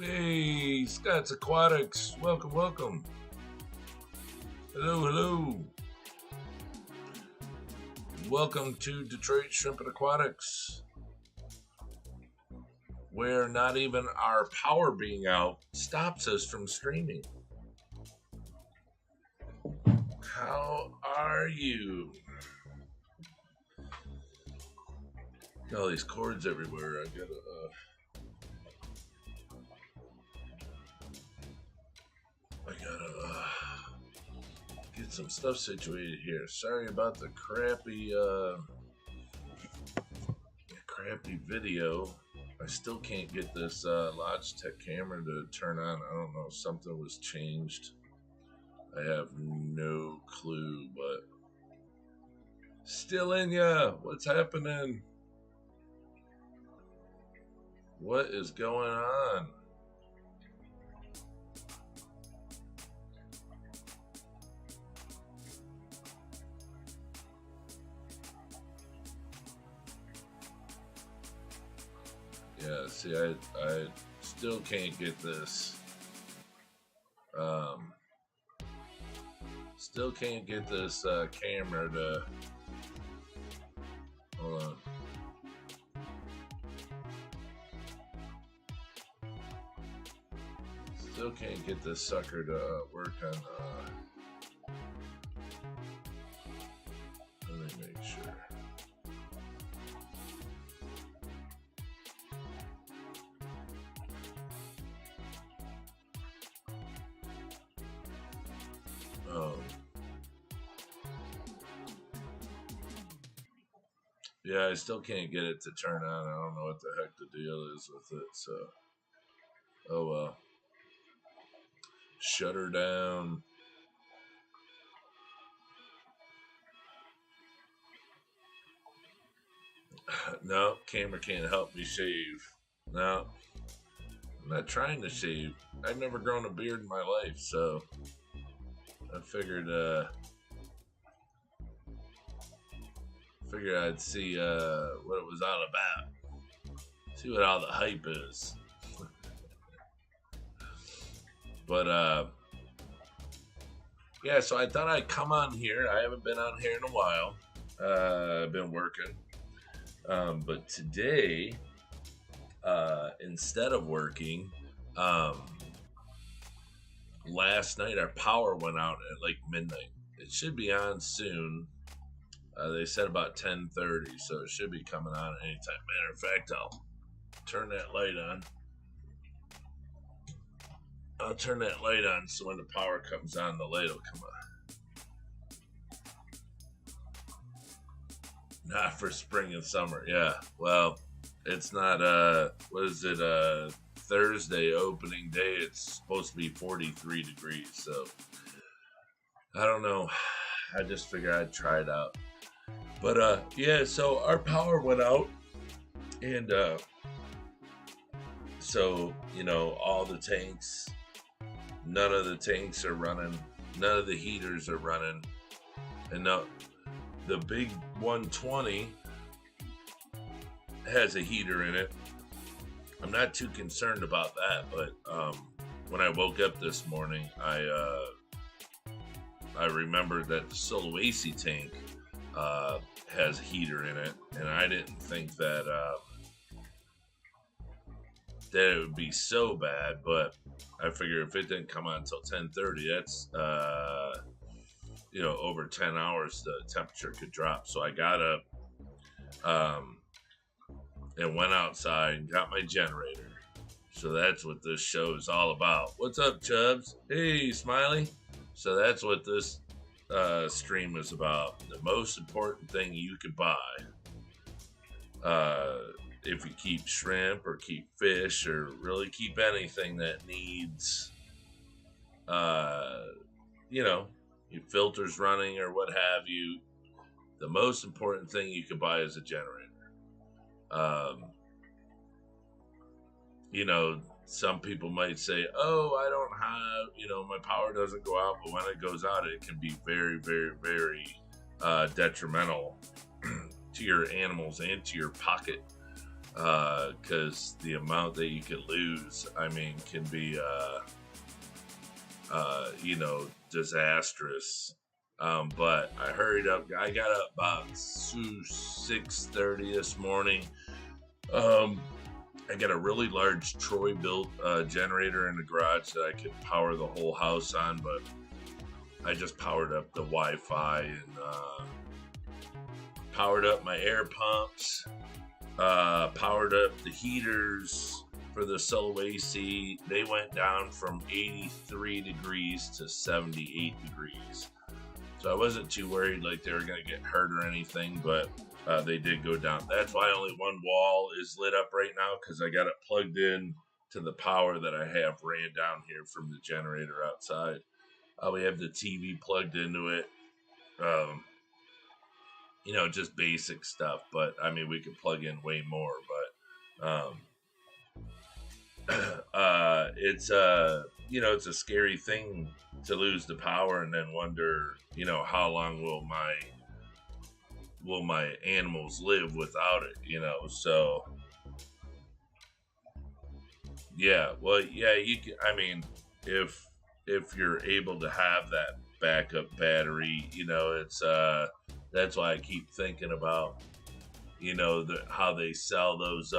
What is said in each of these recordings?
Hey, Scott's Aquatics. Welcome, welcome. Hello, hello. Welcome to Detroit Shrimp and Aquatics, where not even our power being out stops us from streaming. How are you? Got all these cords everywhere. I gotta get some stuff situated here. Sorry about the crappy video. I still can't get this Logitech camera to turn on. I don't know, something was changed. I have no clue, but still in ya. What's happening? What is going on? Yeah, see, I still can't get this. Still can't get this camera to. Hold on. Still can't get this sucker to work on. Let me make sure. Oh. Yeah, I still can't get it to turn on. I don't know what the heck the deal is with it, so. Oh well. Shut her down. No, camera can't help me shave. No. I'm not trying to shave. I've never grown a beard in my life, so I figured I'd see what it was all about. See what all the hype is. But yeah, so I thought I'd come on here. I haven't been on here in a while. I've been working. But today, instead of working, last night our power went out at like midnight. It should be on soon. They said about 10:30, so it should be coming on anytime. Matter of fact, I'll turn that light on. I'll turn that light on so when the power comes on, the light will come on. Not for spring and summer. Yeah, well, it's not, what is it, Thursday opening day. It's supposed to be 43 degrees, so I don't know. I just figured I'd try it out. But yeah, so our power went out, and so, you know, all the tanks, none of the tanks are running, none of the heaters are running, and now the big 120 has a heater in it. I'm not too concerned about that, but when I woke up this morning, I remembered that the Sulawesi tank has a heater in it, and I didn't think that that it would be so bad, but I figure if it didn't come on until 10:30, that's you know, over 10 hours the temperature could drop. So I got up and went outside and got my generator. So that's what this show is all about. What's up, Chubbs? Hey, Smiley. So that's what this stream is about. The most important thing you could buy if you keep shrimp or keep fish or really keep anything that needs you know, your filters running or what have you, the most important thing you can buy is a generator. You know, some people might say, oh, I don't have, you know, my power doesn't go out, but when it goes out, it can be very, very, very detrimental to your animals and to your pocket. because the amount that you could lose, I mean, can be disastrous. But I hurried up. I got up about 6:30 this morning. Um, I got a really large Troy built generator in the garage that I could power the whole house on, but I just powered up the Wi-Fi and powered up my air pumps, powered up the heaters for the Solo AC. They went down from 83 degrees to 78 degrees. So I wasn't too worried like they were going to get hurt or anything, but they did go down. That's why only one wall is lit up right now, because I got it plugged in to the power that I have ran down here from the generator outside. We have the TV plugged into it. Just basic stuff. But I mean, we could plug in way more. But it's it's a scary thing to lose the power and then wonder, how long will my animals live without it? So yeah. Well, yeah. You can. I mean, if you're able to have that backup battery, it's that's why I keep thinking about, how they sell those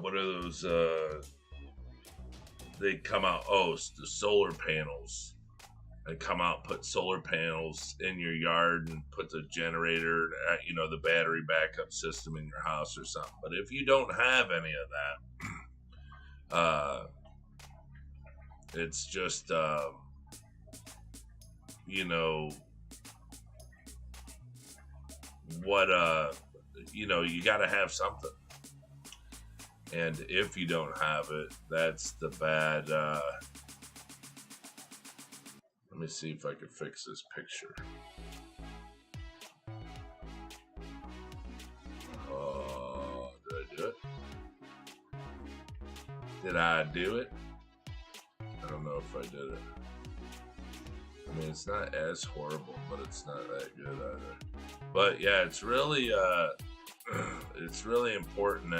what are those they come out, the solar panels. And come out, put solar panels in your yard and put the generator, the battery backup system in your house or something. But if you don't have any of that, it's just, you got to have something. And if you don't have it, that's the bad. Let me see if I can fix this picture. Oh, did I do it? Did I do it? I don't know if I did it. I mean, it's not as horrible, but it's not that good either. But yeah, it's really it's really important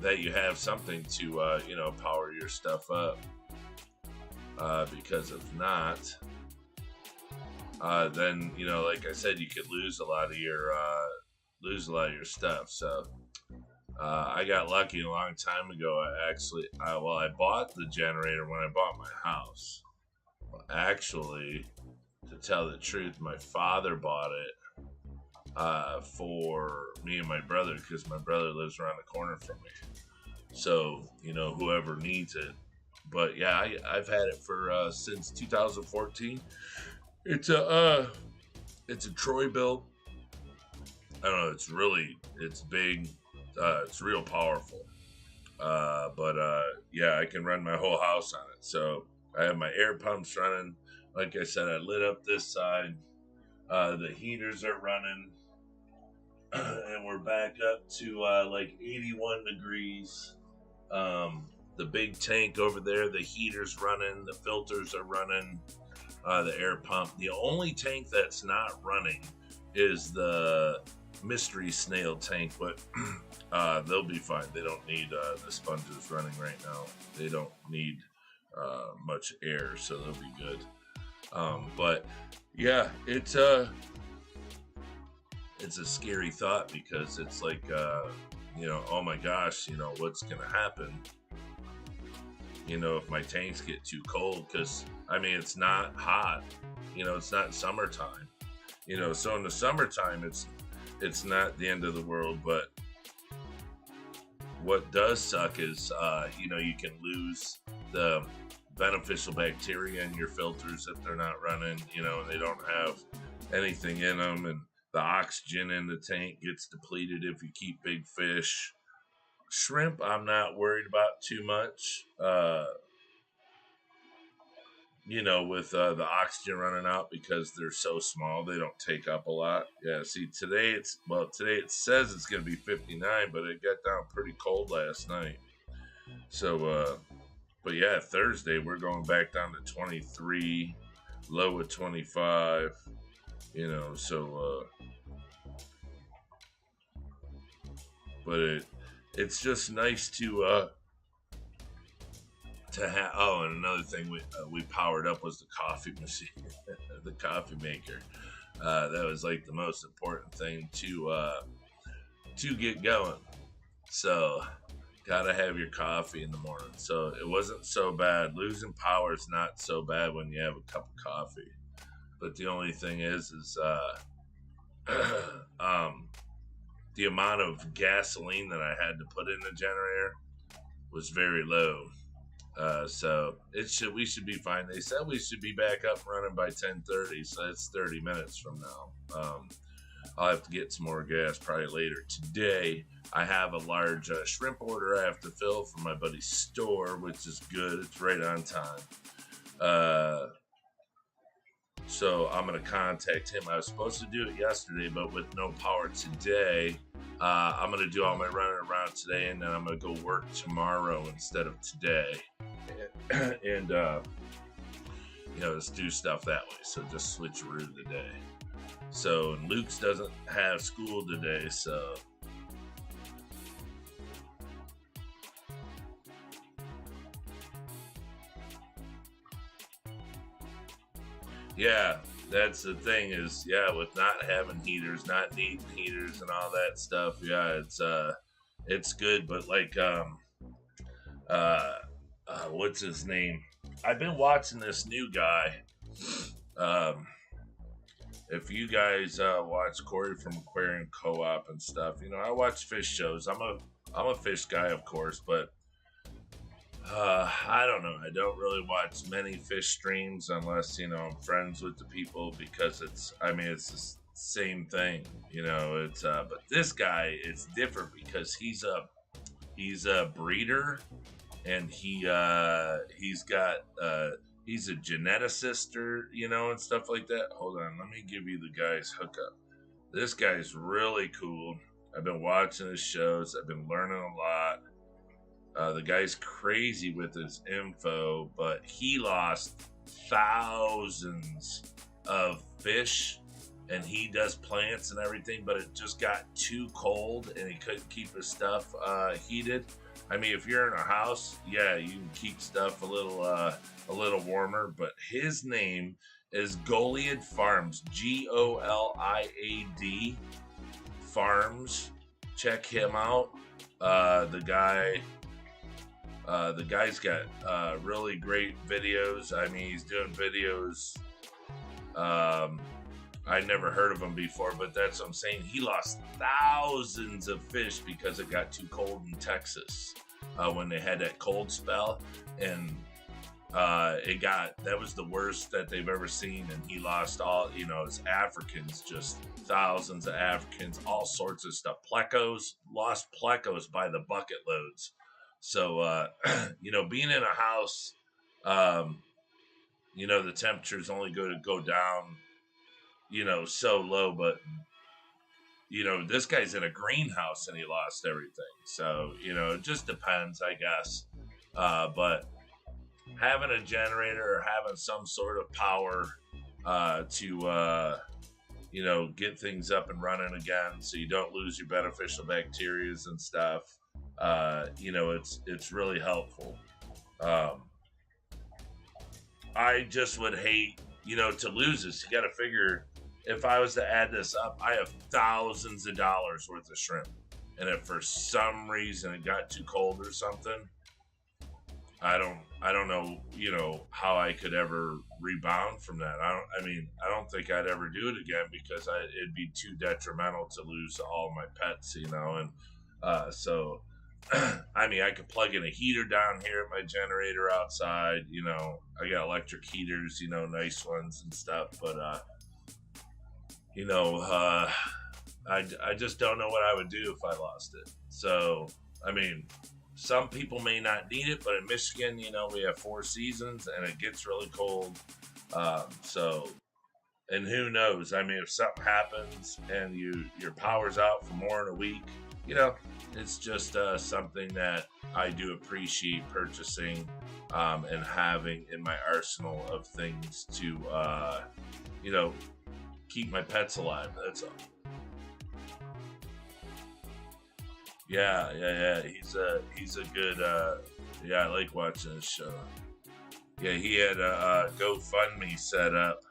that you have something to power your stuff up, because if not, then like I said, you could lose a lot of your stuff. So I got lucky a long time ago. I bought the generator when I bought my house. Well, actually, to tell the truth, my father bought it for me and my brother, because my brother lives around the corner from me. So, whoever needs it. But yeah, I've had it for since 2014. It's a Troy build. I don't know. It's big. It's real powerful. But yeah, I can run my whole house on it. So I have my air pumps running. Like I said, I lit up this side. The heaters are running. And we're back up to like 81 degrees. The big tank over there, the heater's running, the filters are running, the air pump. The only tank that's not running is the mystery snail tank, but they'll be fine. They don't need the sponges running right now. They don't need much air, so they'll be good. But yeah, it's a scary thought, because it's like, oh my gosh, what's going to happen, if my tanks get too cold, because, I mean, it's not hot, it's not summertime, so in the summertime, it's not the end of the world, but what does suck is, you can lose the beneficial bacteria in your filters if they're not running, and they don't have anything in them, and the oxygen in the tank gets depleted if you keep big fish. Shrimp, I'm not worried about too much. With the oxygen running out, because they're so small, they don't take up a lot. Yeah, see, today it says it's going to be 59, but it got down pretty cold last night. So, but yeah, Thursday we're going back down to 23, low of 25. So but it's just nice to have. Oh, and another thing we powered up was the coffee machine, the coffee maker. That was like the most important thing to get going. So gotta have your coffee in the morning. So it wasn't so bad. Losing power is not so bad when you have a cup of coffee. But the only thing is um, the amount of gasoline that I had to put in the generator was very low. So we should be fine. They said we should be back up running by 10:30, so that's 30 minutes from now. I'll have to get some more gas probably later today. I have a large shrimp order I have to fill from my buddy's store, which is good. It's right on time. Uh, so I'm gonna contact him. I was supposed to do it yesterday, but with no power today, I'm gonna do all my running around today, and then I'm gonna go work tomorrow instead of today. And let's do stuff that way. So just switcheroo today. So Luke's doesn't have school today, so yeah, that's the thing is, yeah, with not having heaters, not needing heaters and all that stuff, yeah, it's good, but like uh, what's his name? I've been watching this new guy. Um, if you guys watch Corey from Aquarium Co-op and stuff, I watch fish shows. I'm a fish guy, of course, but I don't know. I don't really watch many fish streams unless I'm friends with the people because it's the same thing. It's but this guy it's different because he's a breeder and he's a geneticist and stuff like that. Hold on, let me give you the guy's hookup. This guy's really cool. I've been watching his shows. I've been learning a lot. The guy's crazy with his info, but he lost thousands of fish and he does plants and everything, but it just got too cold and he couldn't keep his stuff heated. I mean, if you're in a house, yeah, you can keep stuff a little warmer, but his name is Goliad Farms, Goliad Farms. Check him out. The guy's got really great videos. I mean, he's doing videos. I never heard of him before, but that's what I'm saying. He lost thousands of fish because it got too cold in Texas when they had that cold spell, and that was the worst that they've ever seen. And he lost all, his Africans, just thousands of Africans, all sorts of stuff. Lost plecos by the bucket loads. So, being in a house, the temperatures only going to go down, so low, but, this guy's in a greenhouse and he lost everything. So, it just depends, I guess. But having a generator or having some sort of power to get things up and running again so you don't lose your beneficial bacteria and stuff. It's really helpful. I just would hate, to lose this. You got to figure if I was to add this up, I have thousands of dollars worth of shrimp. And if for some reason it got too cold or something, I don't know, how I could ever rebound from that. I don't think I'd ever do it again because it'd be too detrimental to lose all my pets, and so I could plug in a heater down here at my generator outside. I got electric heaters, nice ones and stuff. But I just don't know what I would do if I lost it. So some people may not need it, but in Michigan, we have 4 seasons and it gets really cold. And who knows? If something happens and your power's out for more than a week, it's just something that I do appreciate purchasing and having in my arsenal of things to, keep my pets alive. That's all. Yeah. He's a good. Yeah, I like watching this show. Yeah, he had a GoFundMe set up.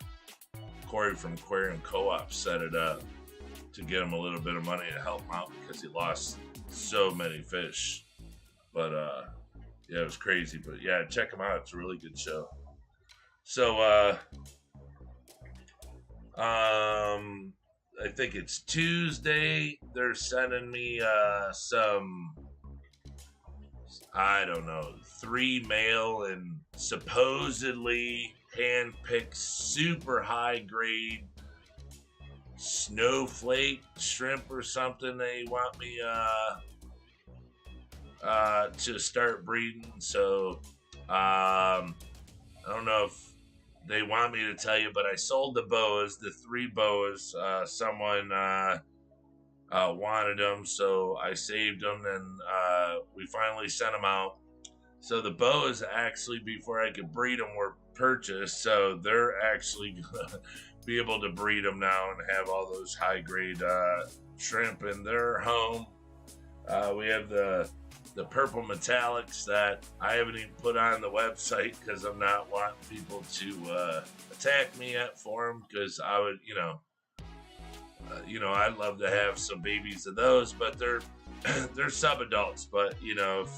Corey from Aquarium Co-op set it up to get him a little bit of money to help him out because he lost so many fish. But yeah, it was crazy. But yeah, check him out. It's a really good show. So I think it's Tuesday. They're sending me some, I don't know, 3 male and supposedly hand-picked super high grade snowflake shrimp or something. They want me to start breeding. So I don't know if they want me to tell you, but I sold the boas, the 3 boas. Someone wanted them, so I saved them, and we finally sent them out. So the boas actually, before I could breed them, were purchased. So they're actually gonna be able to breed them now and have all those high grade shrimp in their home. We have the purple metallics that I haven't even put on the website because I'm not wanting people to attack me yet for them, because I would, I'd love to have some babies of those, but they're they're sub-adults. But if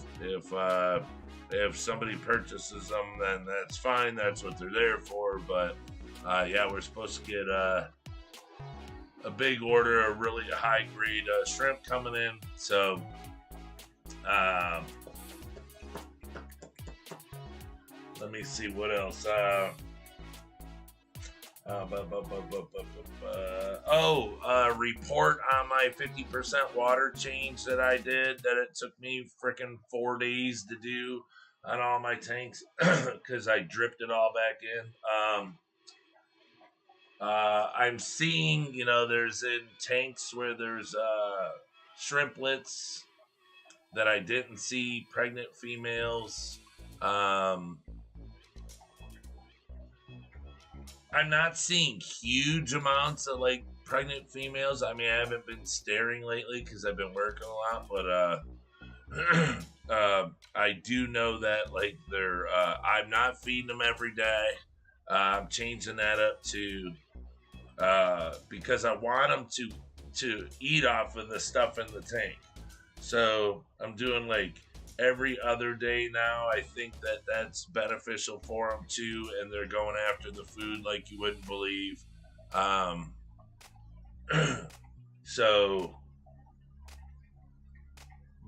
somebody purchases them, then that's fine. That's what they're there for. But yeah, we're supposed to get a big order of really high grade shrimp coming in. So let me see what else. Report on my 50% water change that I did, that it took me freaking 4 days to do on all my tanks because I dripped it all back in. I'm seeing, there's in tanks where there's shrimplets that I didn't see, pregnant females. I'm not seeing huge amounts of like pregnant females. I mean, I haven't been staring lately because I've been working a lot, but I do know that like they're. I'm not feeding them every day. I'm changing that up to because I want them to eat off of the stuff in the tank. So I'm doing like every other day now. I think that that's beneficial for them too, and they're going after the food like you wouldn't believe. So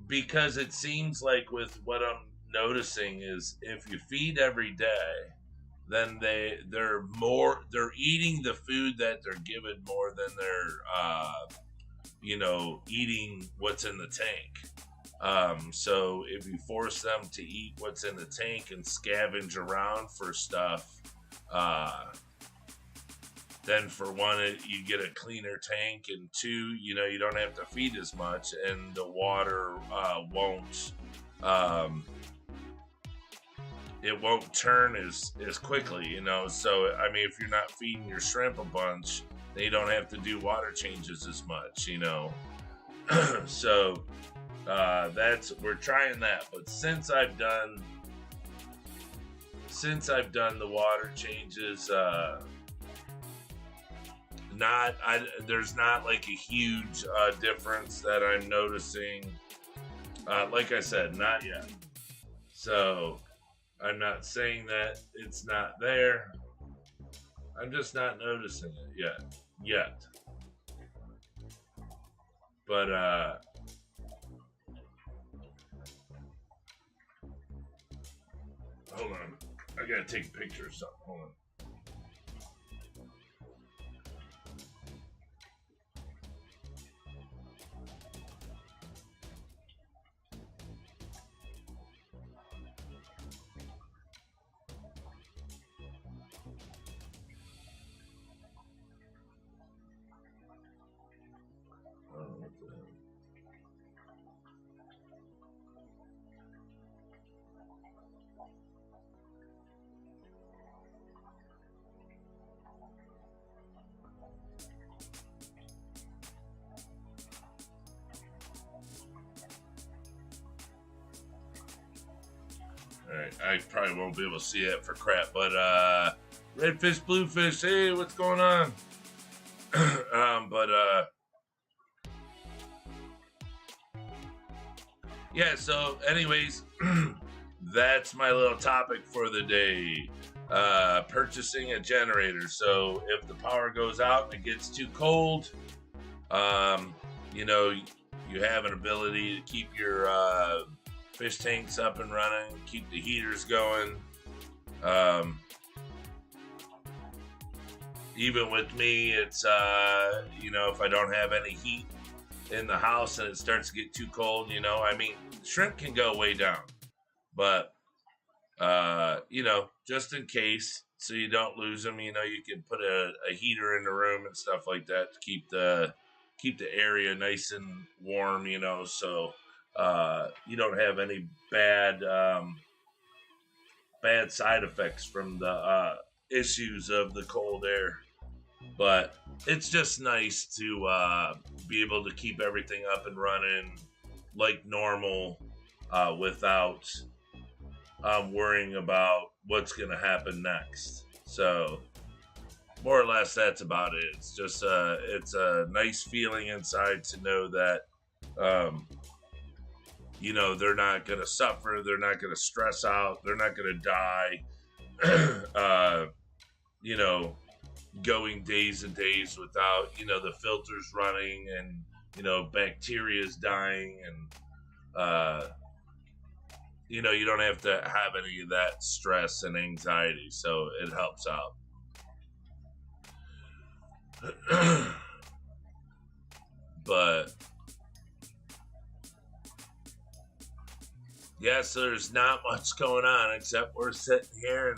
because it seems like with what I'm noticing is if you feed every day, then they're eating the food that they're given more than they're eating what's in the tank. So if you force them to eat what's in the tank and scavenge around for stuff, then for one, you get a cleaner tank, and 2, you don't have to feed as much, and the water won't it won't turn as quickly, So I mean, if you're not feeding your shrimp a bunch, then you don't have to do water changes as much, So we're trying that. But since I've done the water changes, there's not like a huge difference that I'm noticing. Like I said, not yet. So I'm not saying that it's not there. I'm just not noticing it yet. But hold on, I gotta take a picture of something. Hold on. I probably won't be able to see it for crap, but redfish, bluefish, hey, what's going on? But yeah, so anyways, that's my little topic for the day. Purchasing a generator. So if the power goes out and it gets too cold, you know, you have an ability to keep your fish tanks up and running, keep the heaters going. Even with me, it's, you know, if I don't have any heat in the house and it starts to get too cold, you know, I mean, shrimp can go way down, but, you know, just in case, so you don't lose them, you know, you can put a heater in the room and stuff like that to keep the area nice and warm, you know, so you don't have any bad side effects from the issues of the cold air. But it's just nice to be able to keep everything up and running like normal without worrying about what's going to happen next. So more or less that's about it. It's just it's a nice feeling inside to know that you know, they're not going to suffer, they're not going to stress out, they're not going to die. You know, going days and days without, you know, the filters running and, you know, bacteria's dying and you know, you don't have to have any of that stress and anxiety, so it helps out. But yeah, so there's not much going on except we're sitting here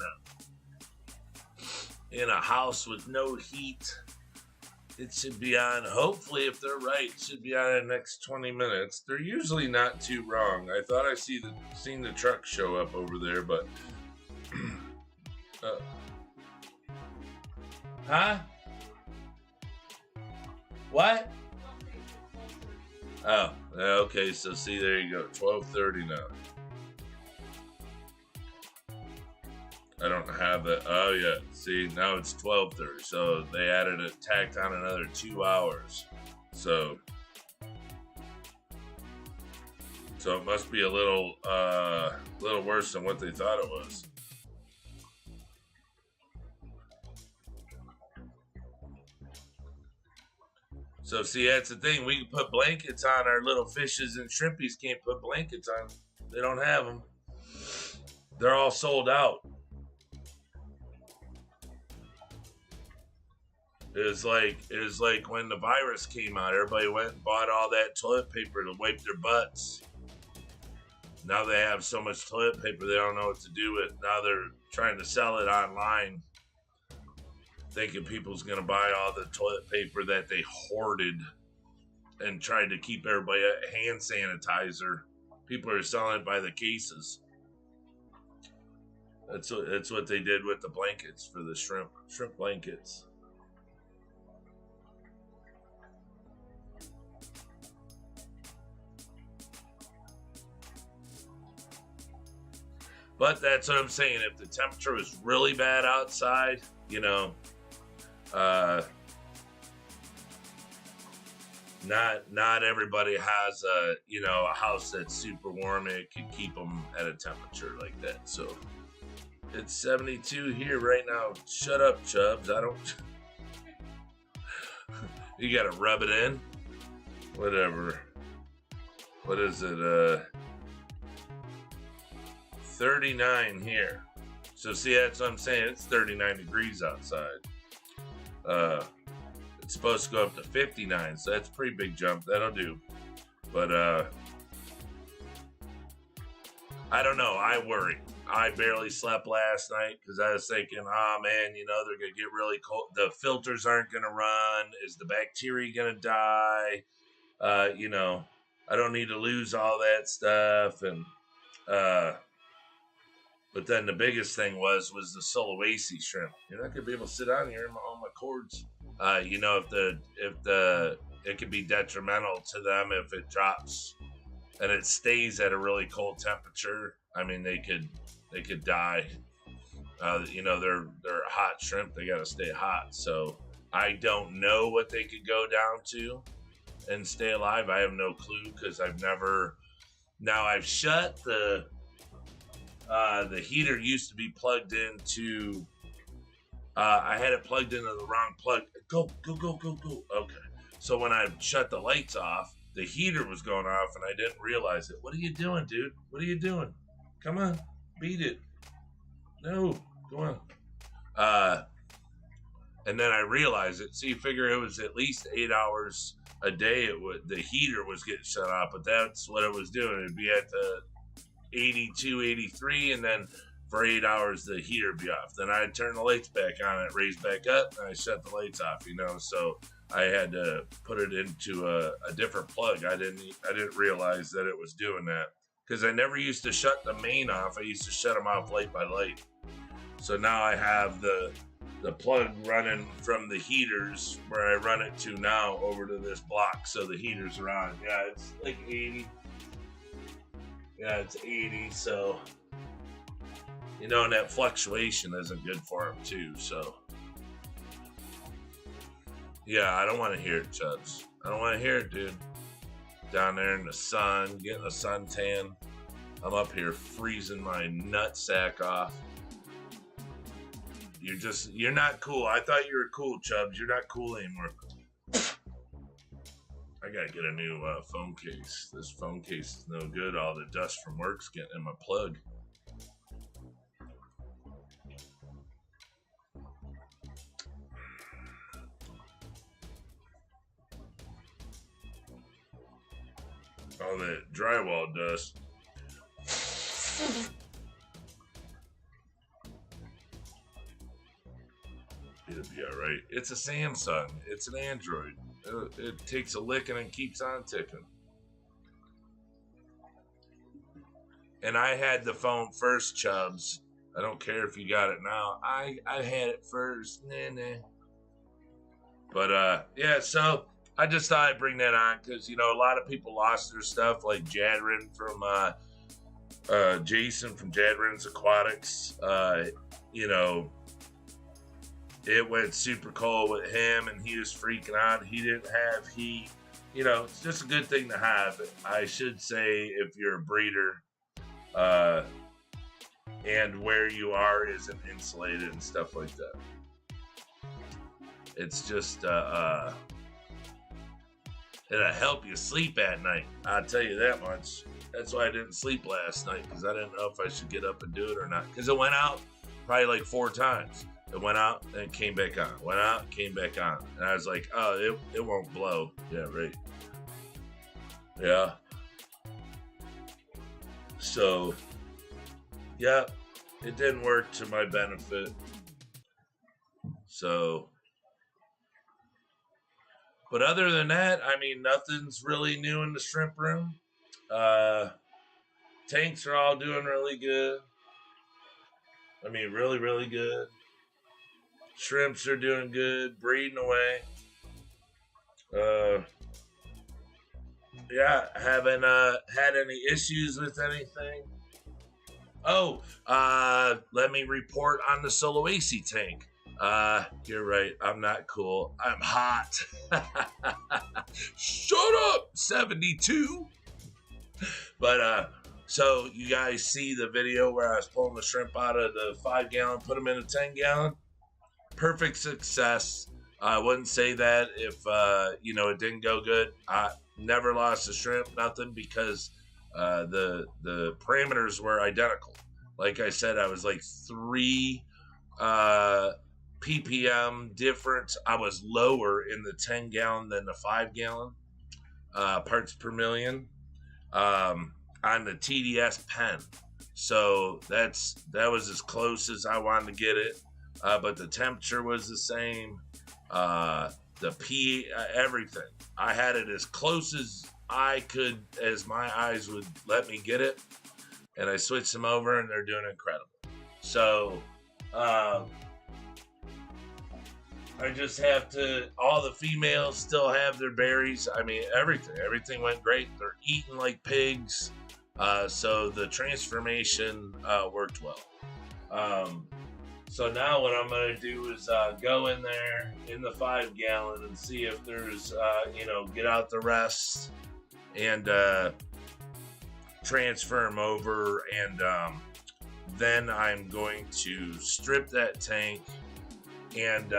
in a house with no heat. It should be on, hopefully, if they're right, it should be on in the next 20 minutes. They're usually not too wrong. I thought I seen the truck show up over there, but huh? What? Oh, okay, so see, there you go, 12:30 now. I don't have it. Oh yeah. See, now it's 12:30. So they tacked on another 2 hours. So it must be a little worse than what they thought it was. So see, that's the thing. We can put blankets on our little fishes, and shrimpies can't put blankets on. They don't have them. They're all sold out. It was like when the virus came out, everybody went and bought all that toilet paper to wipe their butts. Now they have so much toilet paper they don't know what to do with. Now they're trying to sell it online, thinking people's gonna buy all the toilet paper that they hoarded and tried to keep everybody at hand sanitizer. People are selling it by the cases. That's what they did with the blankets for the shrimp blankets. But that's what I'm saying. If the temperature was really bad outside, you know, not everybody has a house that's super warm. It can keep them at a temperature like that. So it's 72 here right now. Shut up, Chubbs. I don't. You gotta rub it in. Whatever. What is it? 39 here. So see, that's what I'm saying. It's 39 degrees outside. It's supposed to go up to 59, so that's a pretty big jump. That'll do. But I don't know. I worry. I barely slept last night because I was thinking, oh man, you know, they're gonna get really cold. The filters aren't gonna run. Is the bacteria gonna die? You know, I don't need to lose all that stuff. And but then the biggest thing was the Sulawesi shrimp. You're not gonna be able to sit on here on my cords. You know, if it could be detrimental to them if it drops and it stays at a really cold temperature. I mean, they could They could die. You know, they're hot shrimp. They got to stay hot. So I don't know what they could go down to and stay alive. I have no clue because I've never. Now I've shut the heater used to be plugged into. I had it plugged into the wrong plug. Go. Okay. So when I shut the lights off, the heater was going off and I didn't realize it. What are you doing, dude? What are you doing? Come on, beat it. No, go on. And then I realized it. So you figure it was at least 8 hours a day. The heater was getting shut off, but that's what it was doing. It'd be at the 82, 83, and then for 8 hours the heater would be off. Then I'd turn the lights back on, it raised back up, and I shut the lights off. You know, so I had to put it into a different plug. I didn't realize that it was doing that because I never used to shut the main off. I used to shut them off light by light. So now I have the plug running from the heaters where I run it to now over to this block. So the heaters are on. Yeah, it's like 80. Yeah, it's 80. So, you know, and that fluctuation isn't good for them too. So, yeah, I don't want to hear it, Chubbs. I don't want to hear it, dude. Down there in the sun, getting a suntan. I'm up here freezing my nutsack off. You're not cool. I thought you were cool, Chubbs. You're not cool anymore. I gotta get a new phone case. This phone case is no good. All the dust from work's getting in my plug. All that drywall dust. It'll be all right. It's a Samsung. It's an Android. It takes a licking and keeps on ticking. And I had the phone first, Chubbs. I don't care if you got it now. I had it first. Nah. But yeah, so I just thought I'd bring that on because, you know, a lot of people lost their stuff, like Jadrin from Jason from Jadrin's Aquatics. You know, it went super cold with him and he was freaking out. He didn't have heat. You know, it's just a good thing to have. I should say if you're a breeder and where you are isn't insulated and stuff like that. It's just, it'll help you sleep at night. I'll tell you that much. That's why I didn't sleep last night because I didn't know if I should get up and do it or not. Because it went out probably like 4 times. It went out and came back on. Went out, came back on. And I was like, oh, it won't blow. Yeah, right. Yeah. So, yeah, it didn't work to my benefit. So, but other than that, I mean, nothing's really new in the shrimp room. Tanks are all doing really good. I mean, really, really good. Shrimps are doing good, breeding away. Yeah, haven't had any issues with anything. Oh, let me report on the Soloace tank. You're right. I'm not cool. I'm hot. Shut up, 72. But, so you guys see the video where I was pulling the shrimp out of the 5-gallon, put them in a 10-gallon? Perfect success. I wouldn't say that if, you know, it didn't go good. I never lost a shrimp, nothing, because the parameters were identical. Like I said, I was like 3 ppm difference. I was lower in the 10-gallon than the 5-gallon parts per million on the TDS pen. So that was as close as I wanted to get it. But the temperature was the same. The pH, everything. I had it as close as I could, as my eyes would let me get it. And I switched them over and they're doing incredible. So, I just have to, all the females still have their berries. I mean, everything went great. They're eating like pigs. So the transformation worked well. Um, so now what I'm going to do is go in there in the 5 gallon and see if there's, get out the rest and transfer them over. And then I'm going to strip that tank and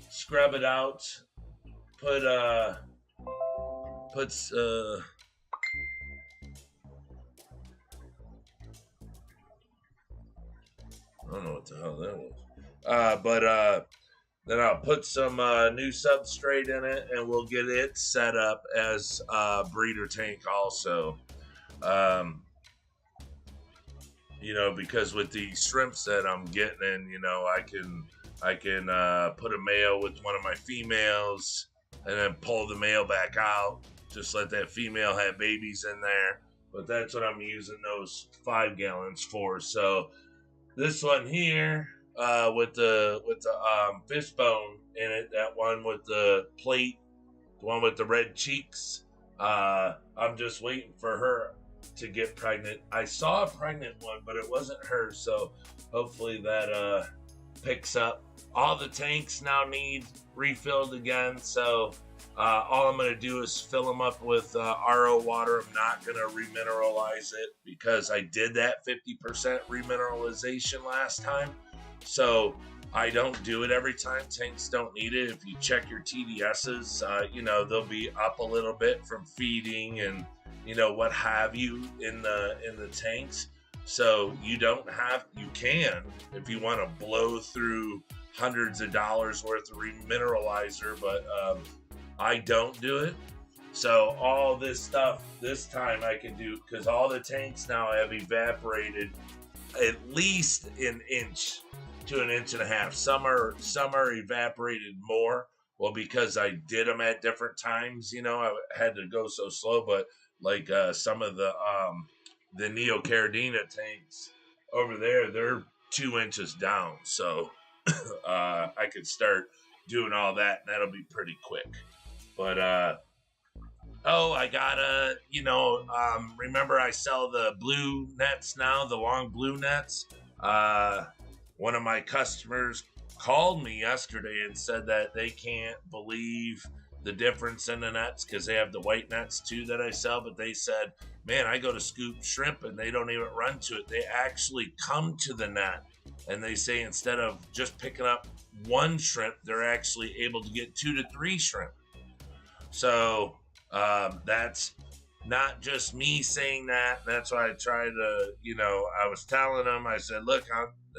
scrub it out. Put puts I don't know what the hell that was. But then I'll put some new substrate in it, and we'll get it set up as a breeder tank also. Um, because with the shrimps that I'm getting in, I can put a male with one of my females, and then pull the male back out. Just let that female have babies in there. But that's what I'm using those 5 gallons for. So this one here, with the fishbone in it, that one with the plate, the one with the red cheeks. I'm just waiting for her to get pregnant. I saw a pregnant one, but it wasn't her, so hopefully that picks up. All the tanks now need refilled again, so all I'm going to do is fill them up with RO water. I'm not going to remineralize it because I did that 50% remineralization last time. So I don't do it every time. Tanks don't need it. If you check your TDSs, they'll be up a little bit from feeding and what have you in the tanks. So you can, if you want to blow through hundreds of dollars worth of remineralizer, but I don't do it. So all this stuff this time I can do because all the tanks now have evaporated at least an inch to an inch and a half. Some are evaporated more. Well, because I did them at different times, I had to go so slow. But like some of the Neocaridina tanks over there, they're 2 inches down. So I could start doing all that, and that'll be pretty quick. But I gotta, remember I sell the blue nets now, the long blue nets. One of my customers called me yesterday and said that they can't believe the difference in the nets because they have the white nets too that I sell. But they said, man, I go to scoop shrimp and they don't even run to it. They actually come to the net, and they say instead of just picking up one shrimp, they're actually able to get 2 to 3 shrimp. So that's not just me saying that. That's why I tried to, I was telling them, I said, look,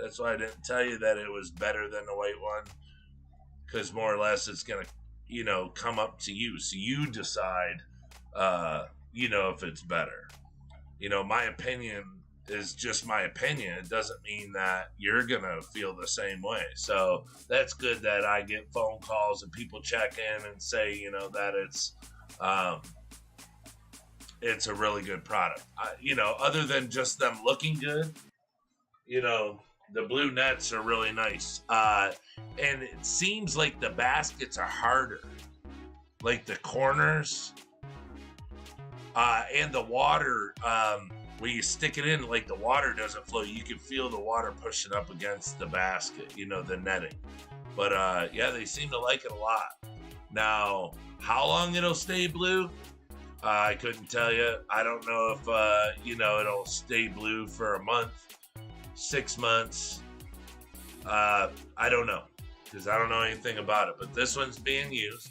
that's why I didn't tell you that it was better than the white one, because more or less it's going to, come up to you. So you decide, if it's better. My opinion is just my opinion. It doesn't mean that you're going to feel the same way. So that's good that I get phone calls and people check in and say, that it's a really good product. Other than just them looking good, the blue nets are really nice. And it seems like the baskets are harder. Like the corners and the water, where you stick it in, like the water doesn't flow. You can feel the water pushing up against the basket, the netting. But they seem to like it a lot. Now, how long it'll stay blue? I couldn't tell you. I don't know if, it'll stay blue for a month, 6 months. I don't know because I don't know anything about it. But this one's being used.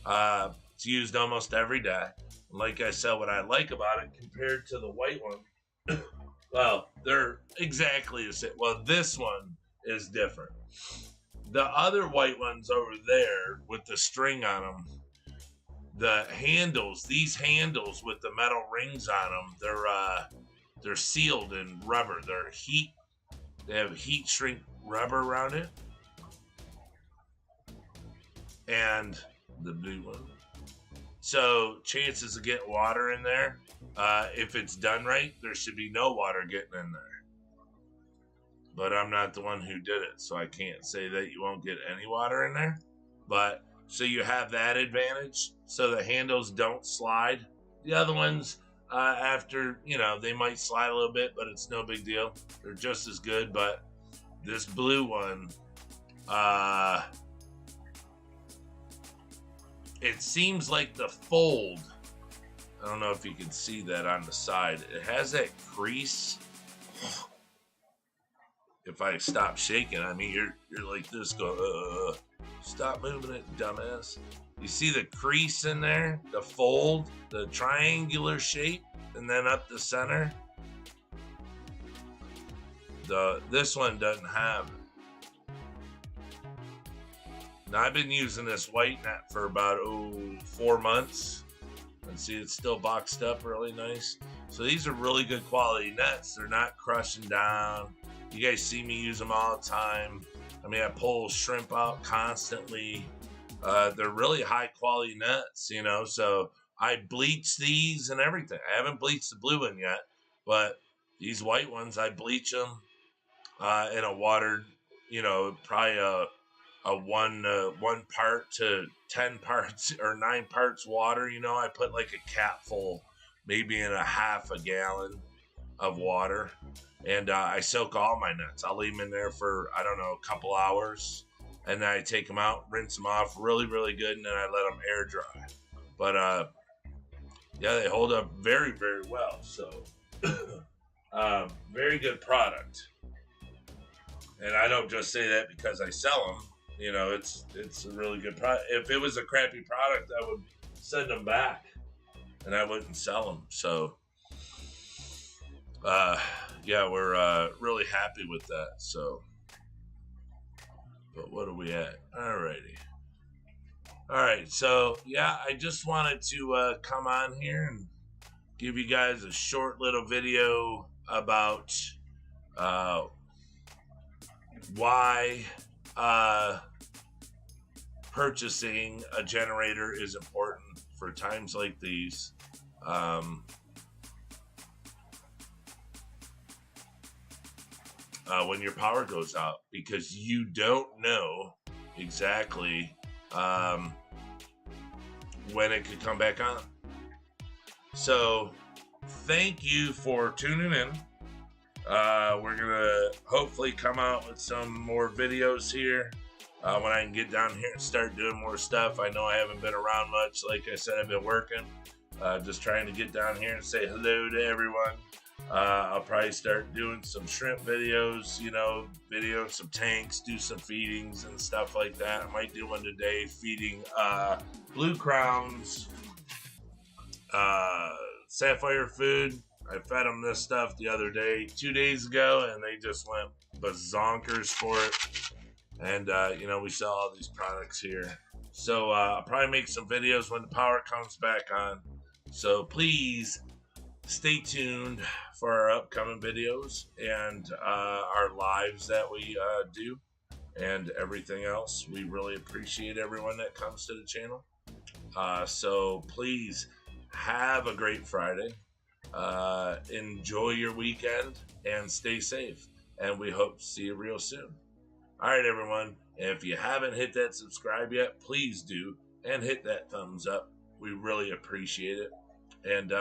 It's used almost every day. Like I said, what I like about it compared to the white one, well, they're exactly the same. Well, this one is different. The other white ones over there with the string on them, the handles, these handles with the metal rings on them, they're sealed in rubber. They have heat shrink rubber around it. And the blue one. So chances of getting water in there, if it's done right, there should be no water getting in there. But I'm not the one who did it, so I can't say that you won't get any water in there. But so you have that advantage, so the handles don't slide. The other ones, after, you know, they might slide a little bit, but it's no big deal. They're just as good. But this blue one, it seems like the fold, I don't know if you can see that on the side, it has that crease. If I stop shaking, I mean, you're like this, go, stop moving it, dumbass. You see the crease in there, the fold, the triangular shape, and then up the center. This one doesn't have it. Now, I've been using this white net for about 4 months, and see it's still boxed up really nice. So these are really good quality nets. They're not crushing down. You guys see me use them all the time. I mean, I pull shrimp out constantly. They're really high quality nets, you know, so I bleach these and everything. I haven't bleached the blue one yet, but these white ones, I bleach them in a water, you know, probably a 1 part to 10 parts or 9 parts water. You know, I put like a cap full, maybe in a half a gallon of water, and I soak all my nets. I'll leave them in there for, I don't know, a couple hours, and then I take them out, rinse them off really, really good, and then I let them air dry. But yeah, they hold up very, very well. So very good product. And I don't just say that because I sell them. You know, it's a really good product. If it was a crappy product, I would send them back, and I wouldn't sell them. So, yeah, we're really happy with that. So, but what are we at? Alrighty. All right. So, yeah, I just wanted to come on here and give you guys a short little video about why purchasing a generator is important for times like these. When your power goes out, because you don't know exactly when it could come back on. So thank you for tuning in. We're gonna hopefully come out with some more videos here when I can get down here and start doing more stuff. I know I haven't been around much. Like I said, I've been working, just trying to get down here and say hello to everyone. I'll probably start doing some shrimp videos, you know, video some tanks, do some feedings and stuff like that. I might do one today feeding blue crowns, sapphire food. I fed them this stuff the other day, 2 days ago, and they just went bazonkers for it. And, you know, we sell all these products here. So I'll probably make some videos when the power comes back on. So please stay tuned for our upcoming videos and our lives that we do and everything else. We really appreciate everyone that comes to the channel. So please have a great Friday. Enjoy your weekend and stay safe. And we hope to see you real soon. All right, everyone. And if you haven't hit that subscribe yet, please do. And hit that thumbs up. We really appreciate it. And